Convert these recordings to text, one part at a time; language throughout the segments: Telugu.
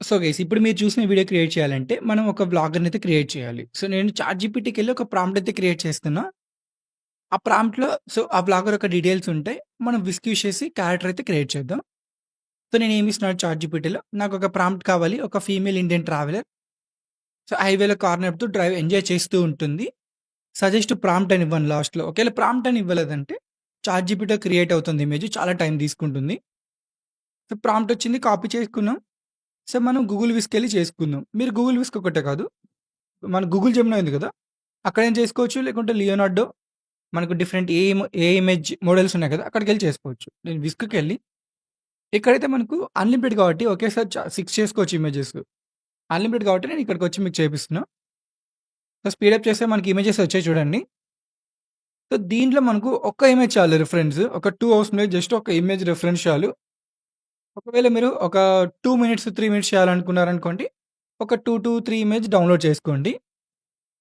సో, గైస్ ఇప్పుడు మీరు చూసిన వీడియో క్రియేట్ చేయాలంటే, మనం ఒక వ్లాగర్‌నైతే క్రియేట్ చేయాలి. సో, నేను చాట్‌జీపీటీకెళ్ళి ఒక ప్రాంప్ట్ అయితే క్రియేట్ చేస్తున్నా. ఆ ప్రాంప్ట్‌లో ఆ వ్లాగర్ యొక్క డీటెయిల్స్ ఉంటాయి. మనం విస్క్ యూజ్ చేసి క్యారెక్టర్ అయితే క్రియేట్ చేద్దాం. సో, నేనేమి ఇస్తున్నాను చాట్‌జీపీటీలో, నాకొక ప్రాంప్ట్ కావాలి. ఒక ఫీమేల్ ఇండియన్ ట్రావెలర్. సో, హైవేలో కార్ నడుపుతూ డ్రైవ్ ఎంజాయ్ చేస్తూ ఉంటుంది. సజెస్ట్ ప్రాంప్ట్ అని ఇవ్వండి లాస్ట్‌లో. ఒకవేళ ప్రాంప్ట్ అని ఇవ్వలేదంటే, చాట్‌జీపీటీలో క్రియేట్ అవుతుంది ఇమేజ్. చాలా టైం తీసుకుంటుంది. సో, ప్రాంప్ట్ వచ్చింది కాపీ చేసుకున్నాం. సో, మనం గూగుల్ విస్క్‌కెళ్ళి చేసుకుందాం. మీరు గూగుల్ విస్క్ ఒకటే కాదు, మన గూగుల్ జెమినీ ఉంది కదా! అక్కడైనా చేసుకోవచ్చు. లేకుంటే లియోనార్డో మనకు డిఫరెంట్ ఏ ఇమేజ్ మోడల్స్ ఉన్నాయి కదా! అక్కడికెళ్ళి చేసుకోవచ్చు. నేను విస్క్‌కెళ్ళి ఇక్కడైతే మనకు అన్‌లిమిటెడ్ కాబట్టి ఒకేసారి 6 చేసుకోవచ్చు ఇమేజెస్. అన్‌లిమిటెడ్ కాబట్టి నేను ఇక్కడికొచ్చి మీకు చేపిస్తున్నా. సో, స్పీడప్ చేస్తే మనకి ఇమేజెస్ వచ్చాయి చూడండి. సో, దీంట్లో మనకు ఒక్క ఇమేజ్ చాలు రిఫరెన్స్. ఒక 2 అవసరం లేదు. జస్ట్ ఒక ఇమేజ్ రిఫరెన్స్ చాలు. ఒకవేళ మీరు ఒక 2 మినిట్స్, 3 మినిట్స్ చేయాలనుకున్నారనుకోండి. ఒక 2-3 ఇమేజ్ డౌన్‌లోడ్ చేసుకోండి.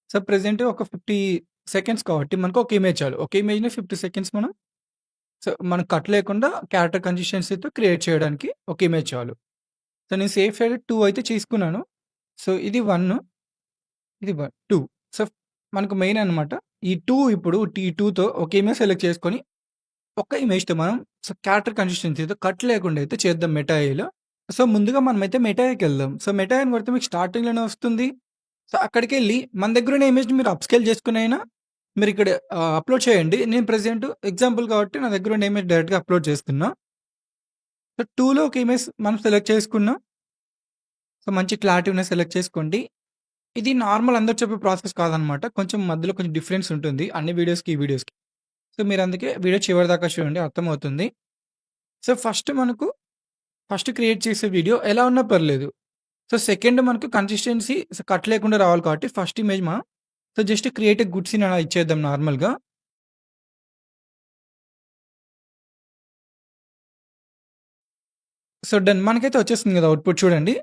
సో, ప్రెజెంట్ ఒక 50 సెకండ్స్ కాబట్టి మనకు ఒక ఇమేజ్ చాలు. ఒక ఇమేజ్‌ని 50 సెకండ్స్ మనం మనకు కట్ లేకుండా క్యారెక్టర్ కన్సిస్టెన్సీతో క్రియేట్ చేయడానికి ఒక ఇమేజ్ చాలు. సో, నేను సేఫ్ సైడ్ 2 అయితే చేసుకున్నాను. సో, ఇది 1, ఇది 2. సో, మనకు మెయిన్ అనమాట. ఈ 2 ఇప్పుడు ఈ 2తో ఒక ఇమేజ్ సెలెక్ట్ చేసుకొని, ఒక్క ఇమేజ్‌తో మనం క్యారెక్టర్ కన్సిస్టెన్సీతో కట్ లేకుండా అయితే చేద్దాం మెటా ఏఐలో. సో, ముందుగా మనమైతే మెటా ఏఐకెళ్దాం. సో, మెటా ఏఐని కొడితే మీకు స్టార్టింగ్‌లోనే వస్తుంది. సో, అక్కడికెళ్ళి మన దగ్గరున్న ఇమేజ్‌ని మీరు అప్‌స్కేల్ చేసుకొనైనా మీరిక్కడ అప్‌లోడ్ చేయండి. నేను ప్రెజెంట్ ఎగ్జాంపుల్ కాబట్టి నా దగ్గరున్న ఇమేజ్ డైరెక్ట్‌గా అప్‌లోడ్ చేస్తున్నా. సో, 2లో ఒక ఇమేజ్ మనం సెలెక్ట్ చేసుకున్నాం. సో, మంచి క్లారిటీ ఉన్నది సెలెక్ట్ చేసుకోండి. ఇది నార్మల్ అందరూ చెప్పే ప్రాసెస్ కాదనమాట. కొంచెం మధ్యలో కొంచెం డిఫరెన్స్ ఉంటుంది. అన్ని వీడియోస్‌కి, ఈ వీడియోస్‌కి. సో, మీరందుకే వీడియో చివరిదాకా చూడండి అర్థమవుతుంది. సో, ఫస్ట్ క్రియేట్ చేసే వీడియో ఎలా ఉన్నా పర్లేదు. సో, సెకండ్ మనకు కన్సిస్టెన్సీ కట్ లేకుండా రావాలి కాబట్టి first image so, just create a good scene అలా ఇచ్చేద్దాం నార్మల్‌గా. So, done. మనకైతే వచ్చేస్తుంది కదా! అవుట్‌పుట్ చూడండి.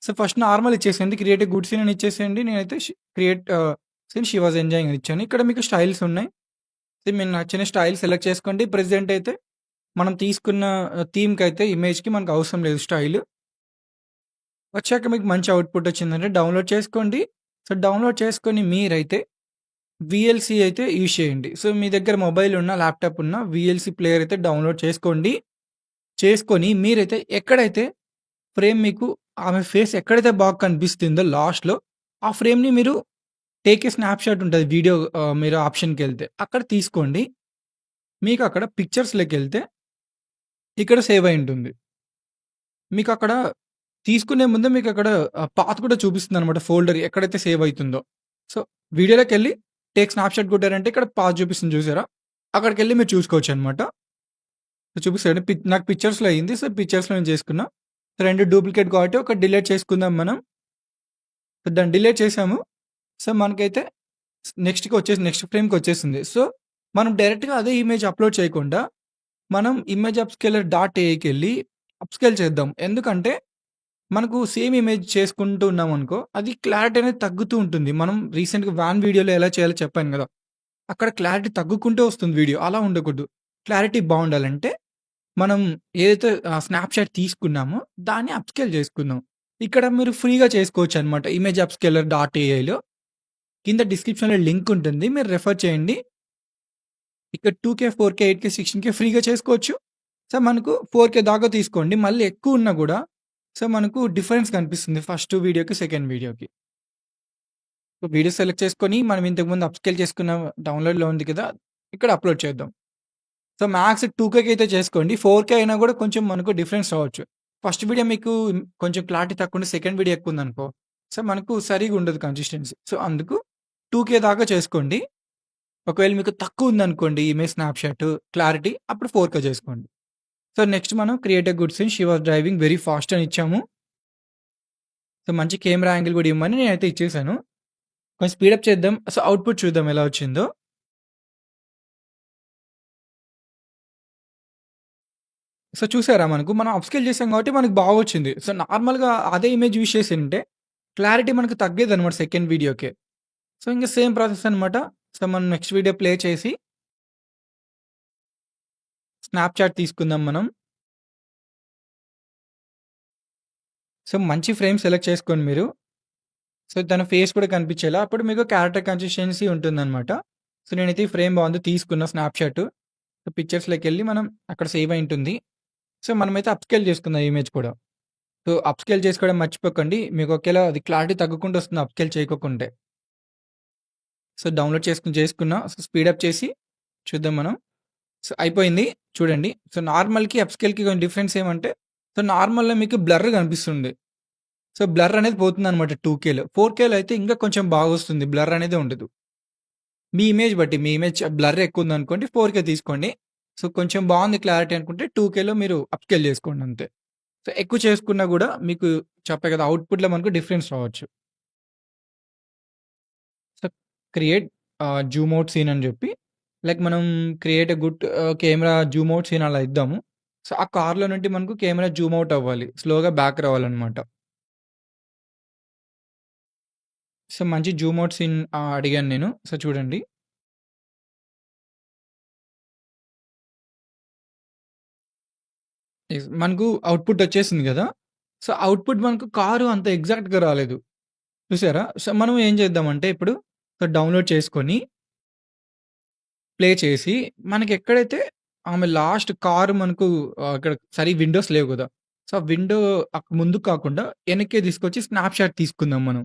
సో, ఫస్ట్ నార్మల్ ఇచ్చేసేయండి. క్రియేట్ ఎ గుడ్ సీన్ అని ఇచ్చేసేయండి. నేనైతే సీన్ షీ వాస్ ఎంజాయింగ్ అని ఇచ్చాను. ఇక్కడ మీకు స్టైల్స్ ఉన్నాయి. సో, మీకు నచ్చిన స్టైల్ సెలెక్ట్ చేసుకోండి. ప్రెజెంట్ అయితే మనం తీసుకున్న థీమ్‌కైతే ఇమేజ్‌కి మనకు అవసరం లేదు స్టైల్. వచ్చాక మీకు మంచి అవుట్‌పుట్ వచ్చిందంటే డౌన్‌లోడ్ చేసుకోండి. సో, డౌన్‌లోడ్ చేసుకొని మీరైతే వీఎల్‌సీ అయితే యూజ్ చేయండి. సో, మీ దగ్గర మొబైల్ ఉన్నా, ల్యాప్‌టాప్ ఉన్నా వీఎల్‌సీ ప్లేయర్ అయితే డౌన్‌లోడ్ చేసుకోండి. చేసుకొని మీరైతే ఎక్కడైతే ఫ్రేమ్ మీకు ఆమె ఫేస్ ఎక్కడైతే బాగా కనిపిస్తుందో లాస్ట్‌లో ఆ ఫ్రేమ్‌ని మీరు టేక్ ఏ స్నాప్‌షాట్ ఉంటది. వీడియో మీరు ఆప్షన్‌కెళ్తే అక్కడ తీసుకోండి. మీకు అక్కడ పిక్చర్స్‌లోకెళ్తే ఇక్కడ సేవ్ అయి ఉంటుంది. మీకక్కడ తీసుకునే ముందే మీకక్కడ పాత్ కూడా చూపిస్తుందనమాట ఫోల్డర్ ఎక్కడైతే సేవ్ అయితుందో. సో, వీడియోలోకెళ్ళి టేక్ స్నాప్‌షాట్ కొట్టారంటే ఇక్కడ పాత్ చూపిస్తుంది చూసారా? అక్కడికెళ్ళి మీరు చూసుకోవచ్చనమాట. సో, చూపిస్తాడు. నాకు పిక్చర్స్‌లో అయింది. సో, పిక్చర్స్‌లో నేను చేసుకున్నా. 2 డూప్లికేట్ కాబట్టి ఒకటి డిలీట్ చేసుకుందాం మనం. సో, దాన్ని డిలీట్ చేసాము. సో, మనకైతే నెక్స్ట్ ఫ్రేమ్‌కొచ్చేసింది. సో, మనం డైరెక్ట్‌గా అదే ఇమేజ్ అప్‌లోడ్ చేయకుండా, మనం ఇమేజ్ అప్‌స్కేలర్ డాట్ ఏఐకెళ్ళి అప్‌స్కేల్ చేద్దాం. ఎందుకంటే, మనకు సేమ్ ఇమేజ్ చేసుకుంటూ ఉన్నామనుకో, అది క్లారిటీ అనేది తగ్గుతూ ఉంటుంది. మనం రీసెంట్‌గా వాన్ వీడియోలో ఎలా చేయాలో చెప్పాను గదా! అక్కడ క్లారిటీ తగ్గుకుంటూ వస్తుంది వీడియో. అలా ఉండకూడదు. క్లారిటీ బావుండాలంటే, మనం ఏదైతే స్నాప్‌షాట్ తీసుకున్నామో, దాన్ని అప్‌స్కేల్ చేసుకుందాం. ఇక్కడ మీరు ఫ్రీగా చేసుకోవచ్చనమాట. Image అప్‌స్కేలర్ dot ఏఐలో. కింద డిస్క్రిప్షన్‌లో లింక్ ఉంటుంది. మీరు రిఫర్ చేయండి. ఇక్కడ 2కే, 4కే, 8కే, 16కే ఫ్రీగా చేసుకోవచ్చు. సో, మనకు 4కే దాకా తీసుకోండి. మళ్ళీ ఎక్కువున్నా గూడా సో, మనకు డిఫరెన్స్ కనిపిస్తుంది ఫస్ట్ వీడియోకి, సెకండ్ వీడియోకి. సో, వీడియో సెలెక్ట్ చేసుకొని మనం ఇంతకుముందు అప్‌స్కేల్ చేసుకున్న డౌన్‌లోడ్‌లో ఉంది కదా! ఇక్కడ అప్‌లోడ్ చేద్దాం. సో, మ్యాక్స్ 2కేకి అయితే చేసుకోండి. 4కే అయినా గూడా కొంచెం మనకు డిఫరెన్స్ రావచ్చు. ఫస్ట్ వీడియో మీకు కొంచెం క్లారిటీ తక్కువుండి సెకండ్ వీడియో ఎక్కువుందనుకో, సో, మనకు సరిగా ఉండదు కన్సిస్టెన్సీ. సో, అందుకు 2కే దాకా చేసుకోండి. ఒకవేళ మీకు తక్కువుందనుకోండి ఇమేజ్ స్నాప్‌షాట్ క్లారిటీ అప్పుడు 4కే చేసుకోండి. సో, నెక్స్ట్ మనం create a good scene. She was driving very fast అని ఇచ్చాము. సో, మంచి కెమెరా యాంగిల్ గూడా ఇమ్మని నేనైతే ఇచ్చేసాను. కొంచెం స్పీడప్ చేద్దాం. సో, అవుట్‌పుట్ చూద్దాం ఎలా వచ్చిందో. సో, చూసారా మనకు మనం అప్‌స్కేల్ చేసాం కాబట్టి మనకు బాగొచ్చింది. సో, నార్మల్‌గా అదే ఇమేజ్ యూజ్ చేసుంటే క్లారిటీ మనకు తగ్గేదనమాట సెకండ్ వీడియోకే. సో, ఇంక సేమ్ ప్రాసెస్ అనమాట. సో, మనం నెక్స్ట్ వీడియో ప్లే చేసి స్నాప్‌చాట్ తీసుకుందాం మనం. సో, మంచి ఫ్రేమ్ సెలెక్ట్ చేసుకోండి మీరు. సో, తన ఫేస్ కూడా కనిపించేలా అప్పుడు మీకు క్యారెక్టర్ కన్సిస్టెన్సీ ఉంటుందనమాట. సో, నేనైతే ఈ ఫ్రేమ్ బాగుంది తీసుకున్న స్నాప్‌షాట్. సో, పిక్చర్స్‌లోకెళ్ళి మనం అక్కడ సేవ్ అయి ఉంటుంది. సో, మనమైతే అప్‌స్కేల్ చేసుకుందాం ఇమేజ్ కూడా. సో, అప్‌స్కేల్ చేసుకోవడం మర్చిపోకండి. మీకు ఒకేళ అది క్లారిటీ తగ్గకుండా వస్తుంది అప్‌స్కేల్ చేయకోకుంటే. సో, డౌన్‌లోడ్ చేసుకున్నా. సో, స్పీడప్ చేసి చూద్దాం మనం. సో, అయిపోయింది. చూడండి. సో, నార్మల్‌కి, అప్‌స్కేల్‌కి కొంచెం డిఫరెన్స్ ఏమంటే, సో, నార్మల్‌లో మీకు బ్లర్ కనిపిస్తుంది. సో, బ్లర్ అనేది పోతుందనమాట 2కేలో. 4కేలో అయితే ఇంకా కొంచెం బాగొస్తుంది. బ్లర్ అనేది ఉండదు. మీ ఇమేజ్ బట్టి, మీ ఇమేజ్ బ్లర్ ఎక్కువుందనుకోండి 4కే తీసుకోండి. సో, కొంచెం బావుంది క్లారిటీ అనుకుంటే 2కేలో మీరు అప్‌స్కేల్ చేసుకోండి అంతే. సో, ఎక్కువ చేసుకున్నా గూడా మీకు చెప్పా కదా! అవుట్‌పుట్‌లో మనకు డిఫరెన్స్ రావచ్చు. So, create zoom out scene అని జెప్పి, లైక్ మనం create a good camera zoom out scene అలా ఇద్దాము. సో, ఆ కార్‌లో నుండి మనకు కెమెరా జూమ్ ఔట్ అవ్వాలి. స్లోగా బ్యాక్ రావాలనమాట. సో, మంచి జూమ్ ఔట్ సీన్ అడిగాను నేను. సో, చూడండి. మనకు అవుట్‌పుట్ వచ్చేసింది గదా! సో, అవుట్‌పుట్ మనకు కారు అంత ఎగ్జాక్ట్‌గా రాలేదు. చూసారా? సో, మనం ఏం చేద్దామంటే ఇప్పుడు సో, డౌన్‌లోడ్ చేసుకొని, ప్లే చేసి మనకెక్కడైతే ఆమె లాస్ట్ కారు మనకు అక్కడ విండోస్ లేవు గదా! సో, ఆ విండో ముందుకు కాకుండా ఎనక్కే తీసుకొచ్చి స్నాప్‌షాట్ తీసుకుందాం మనం.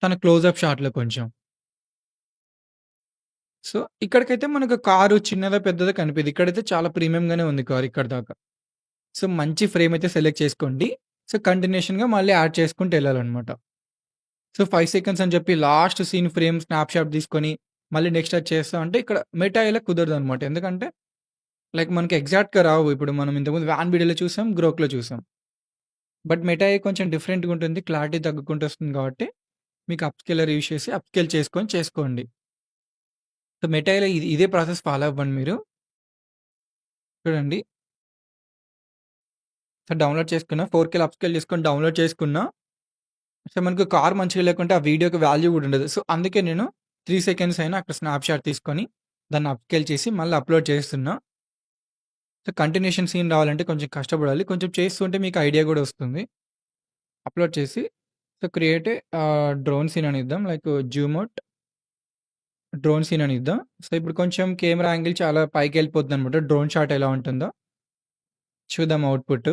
తన క్లోజప్ షాట్‌లో కొంచెం. సో, ఇక్కడికైతే మనకు కారు చిన్నదా, పెద్దదా కనిపియదు. ఇక్కడైతే చాలా ప్రీమియంగానే ఉంది కారు ఇక్కడి దాకా. సో, మంచి ఫ్రేమ్ అయితే సెలెక్ట్ చేసుకోండి. సో, కంటిన్యూషన్‌గా మళ్ళీ యాడ్ చేసుకుంటూ ఎళ్ళాలనమాట. సో, 5 సెకండ్స్ అని చెప్పి లాస్ట్ సీన్ ఫ్రేమ్ స్నాప్‌షాట్ తీసుకొని, మళ్ళీ నెక్స్ట్ అది చేస్తా అంటే ఇక్కడ మెటా ఇలా కుదరదనమాట. ఎందుకంటే, లైక్ మనకి ఎగ్జాక్ట్‌గా రావు. ఇప్పుడు మనం ఇంతకుముందు వాన్ వీడియోలో చూసాం, గ్రోక్‌లో చూసాం. బట్ మెటా ఏఐ కొంచెం డిఫరెంట్‌గా ఉంటుంది. క్లారిటీ తగ్గుకుంటూ వస్తుంది కాబట్టి, మీకు అప్‌స్కేలర్ యూజ్ చేసి అప్‌స్కేల్ చేసుకొని చేసుకోండి. సో, మెటా ఏఐలో ఇదే ప్రాసెస్ ఫాలో అవ్వండి మీరు. చూడండి. సో, డౌన్‌లోడ్ చేసుకున్నా. 4కేలో అప్‌స్కేల్ చేసుకొని డౌన్‌లోడ్ చేసుకున్నా. సో, మనకు కార్ మంచిగా లేకుంటే ఆ వీడియోకి వాల్యూ కూడా ఉండదు. సో, అందుకే నేను 3 సెకండ్స్ అయినా అక్కడ స్నాప్‌షాట్ తీసుకొని, దాన్ని అప్‌స్కేల్ చేసి మళ్ళీ అప్‌లోడ్ చేస్తున్నా. సో, కంటిన్యూషన్ సీన్ రావాలంటే కొంచెం కష్టపడాలి. కొంచెం చేస్తుంటే మీకు ఐడియా గూడా వస్తుంది. అప్‌లోడ్ చేసి so, create a drone scene అని ఇద్దాం. Like zoom out drone scene అని ఇద్దాం. సో, ఇప్పుడు కొంచెం కెమెరా యాంగిల్ చాలా పైకెళ్ళిపోతుందనమాట. డ్రోన్ షాట్ ఎలా ఉంటుందో చూద్దాం అవుట్‌పుట్.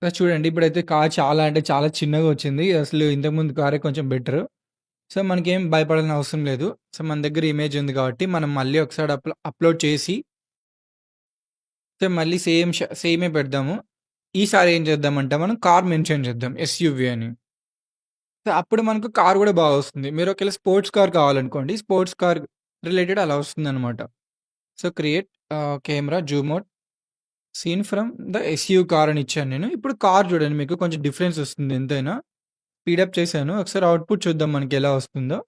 చూడండి ఇప్పుడైతే కార్ చాలా అంటే చాలా చిన్నగా వచ్చింది. అసలు ఇంతకుముందు కారే కొంచెం బెటరు. సో, మనకేం భయపడాల్సిన అవసరం లేదు. సో, మన దగ్గర ఇమేజ్ ఉంది కాబట్టి మనం మళ్ళీ ఒకసారి అప్‌లోడ్ చేసి సో, మళ్ళీ సేమే పెడదాము. ఈసారి ఏం చేద్దామంటే మనం కార్ మెన్షన్ చేద్దాం ఎస్‌యూవీ అని. సో, అప్పుడు మనకు కార్ గూడా బాగొస్తుంది. మీరు ఒకవేళ స్పోర్ట్స్ కార్ కావాలనుకోండి, స్పోర్ట్స్ కార్ రిలేటెడ్ అలా వస్తుందనమాట. So, create camera zoom out scene from the SUV car అని ఇచ్చాను నేను. ఇప్పుడు కార్ చూడండి మీకు కొంచెం డిఫరెన్స్ వస్తుంది ఎంతైనా. స్పీడప్ చేశాను. ఒకసారి అవుట్‌పుట్ చూద్దాం మనకెలా వస్తుందో.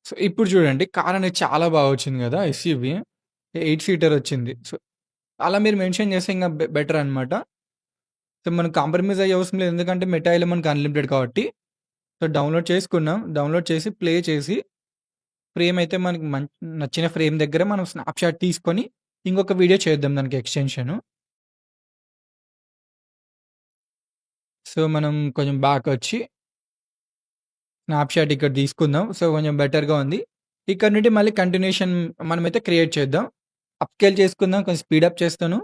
సో, ఇప్పుడు చూడండి కార్ అనేది చాలా బాగా వచ్చింది గదా! ఎస్‌యూవీ 8 సీటర్ వచ్చింది. సో, అలా మీరు మెన్షన్ చేస్తే ఇంగా బెటర్ అనమాట. సో, మనం కాంప్రమైజ్ అయ్యే అవసరం లేదు. ఎందుకంటే మెటాయిలో మనకు అన్‌లిమిటెడ్ కాబట్టి. సో, డౌన్‌లోడ్ చేసుకున్నాం. డౌన్‌లోడ్ చేసి ప్లే చేసి ఫ్రేమ్ అయితే మనకి నచ్చిన ఫ్రేమ్ దగ్గర మనం స్నాప్‌షాట్ తీసుకొని ఇంకొక వీడియో చేద్దాం దానికి ఎక్స్‌టెన్షను. సో, మనం కొంచెం బ్యాకొచ్చి స్నాప్‌షాట్ ఇక్కడ తీసుకుందాం. సో, కొంచెం బెటర్‌గా ఉంది. ఇక్కడ నుండి మళ్ళీ కంటిన్యూషన్ మనమైతే క్రియేట్ చేద్దాం. అప్‌స్కేల్ చేసుకుందాం. కొంచెం స్పీడప్ చేస్తాను.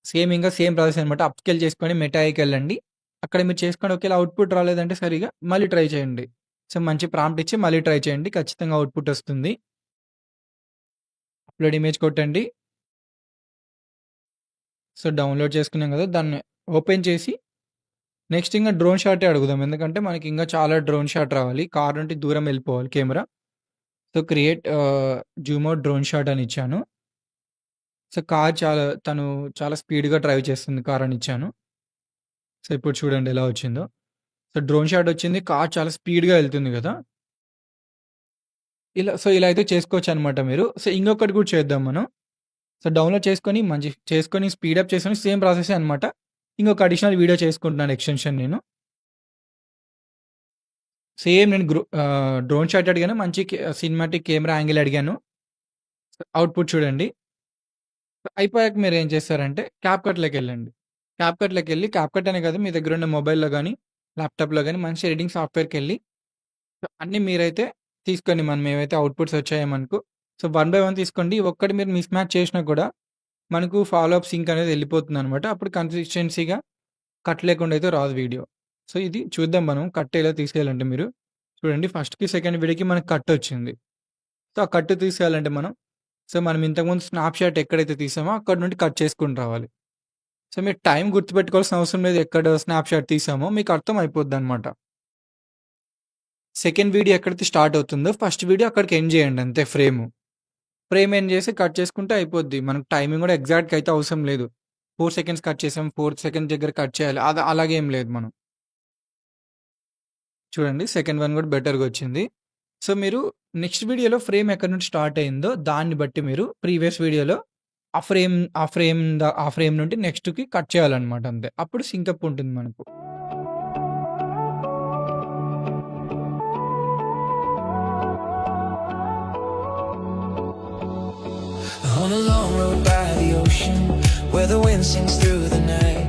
సేమ్ ప్రాసెస్ అనమాట. అప్‌స్కేల్ చేసుకొని మెటాయికెళ్ళండి. అక్కడ మీరు చేసుకోండి. ఒకేళ అవుట్‌పుట్ రాలేదంటే సరిగ్గా మళ్ళీ ట్రై చేయండి. సో, మంచి ప్రాంప్ట్ ఇచ్చి మళ్ళీ ట్రై చేయండి. ఖచ్చితంగా అవుట్‌పుట్ వస్తుంది. అప్‌లోడ్ ఇమేజ్ కొట్టండి. సో, డౌన్‌లోడ్ చేసుకున్నాం గదా! దాన్ని ఓపెన్ చేసి నెక్స్ట్ ఇంగా డ్రోన్ షాటే అడుగుదాం. ఎందుకంటే మనకి ఇంగా చాలా డ్రోన్ షాట్ రావాలి. కార్ నుండి దూరం వెళ్ళిపోవాలి camera. So, create zoom out drone shot అని ఇచ్చాను. సో, తను చాలా స్పీడ్‌గా డ్రైవ్ చేస్తుంది కార్ అని ఇచ్చాను. సో, ఇప్పుడు చూడండి ఎలా వచ్చిందో. సో, డ్రోన్ షాట్ వచ్చింది. కార్ చాలా స్పీడ్‌గా ఎళ్తుంది గదా! ఇలా అయితే చేసుకోవచ్చనమాట మీరు. సో, ఇంకొకటి కూడా చేద్దాం మనం. సో, డౌన్‌లోడ్ చేసుకొని స్పీడప్ చేసుకొని సేమ్ ప్రాసెసే అనమాట. ఇంకొక అడిషనల్ వీడియో చేసుకుంటున్నాను ఎక్స్‌టెన్షన్ నేను. సేమ్ నేను డ్రోన్ షాట్ అడిగాను. మంచి సినిమాటిక్ కెమెరా యాంగిల్ అడిగాను. అవుట్‌పుట్ చూడండి. అయిపోయాక మీరేం చేస్తారంటే క్యాప్‌కట్‌లోకెళ్ళండి. క్యాప్‌కట్ అనే కాదు, మీ దగ్గరున్న మొబైల్‌లో గానీ, ల్యాప్‌టాప్‌లో గానీ మంచి ఎడిటింగ్ సాఫ్ట్‌వేర్‌కెళ్ళి అన్నీ మీరైతే తీసుకోండి. ఏవైతే అవుట్‌పుట్స్ వచ్చాయో మనకు. సో, వన్ బై వన్ తీసుకోండి. ఒక్కటి మీరు మిస్ మ్యాచ్ చేసినా కూడా మనకు ఫాలో అప్ సింక్ అనేది ఎళ్ళిపోతుందనమాట. అప్పుడు కన్సిస్టెన్సీగా కట్ లేకుండా అయితే రాదు వీడియో. సో, ఇది చూద్దాం మనం కట్ ఎలా తీసేయాలంటే మీరు చూడండి, ఫస్ట్‌కి, సెకండ్ వీడియోకి మనకు కట్ వచ్చింది. సో, ఆ కట్ తీసేయాలంటే మనం ఇంతకుముందు స్నాప్‌షాట్ ఎక్కడైతే తీసామో అక్కడి నుండి కట్ చేసుకుంటూ రావాలి. సో, మీరు టైం గుర్తుపెట్టుకోవాల్సిన అవసరం లేదు. ఎక్కడ స్నాప్‌షాట్ తీసామో మీకు అర్థం అయిపోద్దనమాట. సెకండ్ వీడియో ఎక్కడైతే స్టార్ట్ అవుతుందో ఫస్ట్ వీడియో అక్కడికి ఎండ్ చేయండి అంతే ఫ్రేము. ఫ్రేమ్ ఎండ్ చేసి కట్ చేసుకుంటే అయిపోద్ది. మనకు టైమింగ్ కూడా ఎగ్జాక్ట్‌గా అయితే అవసరం లేదు. 4 సెకండ్స్ కట్ చేసాం, 4 సెకండ్స్ దగ్గర కట్ చేయాలి. అలాగేం లేదు మనం. చూడండి, సెకండ్ వన్ కూడా బెటర్‌గా వచ్చింది. సో, మీరు నెక్స్ట్ వీడియోలో ఫ్రేమ్ ఎక్కడి నుంచి స్టార్ట్ అయిందో దాన్ని బట్టి మీరు ప్రీవియస్ వీడియోలో ఆ ఫ్రేమ్ నుండి నెక్స్ట్‌కి కట్ చేయాలన్నమాట అంతే. అప్పుడు సింకప్ ఉంటుంది మనకు. On a long road by the ocean, where the wind sings through the night.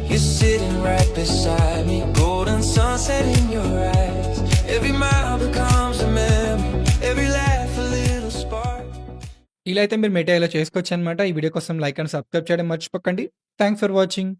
You're sitting right beside me, golden sunset in your eyes. Every mile becomes a memory, every laugh a little spark. ఇలా అయితే మీరు మెటా ఇలా చేసుకోవచ్చనమాట. ఈ వీడియో కోసం లైక్ అండ్ సబ్స్క్రైబ్ చేయడం మర్చిపోకండి. Thanks for watching.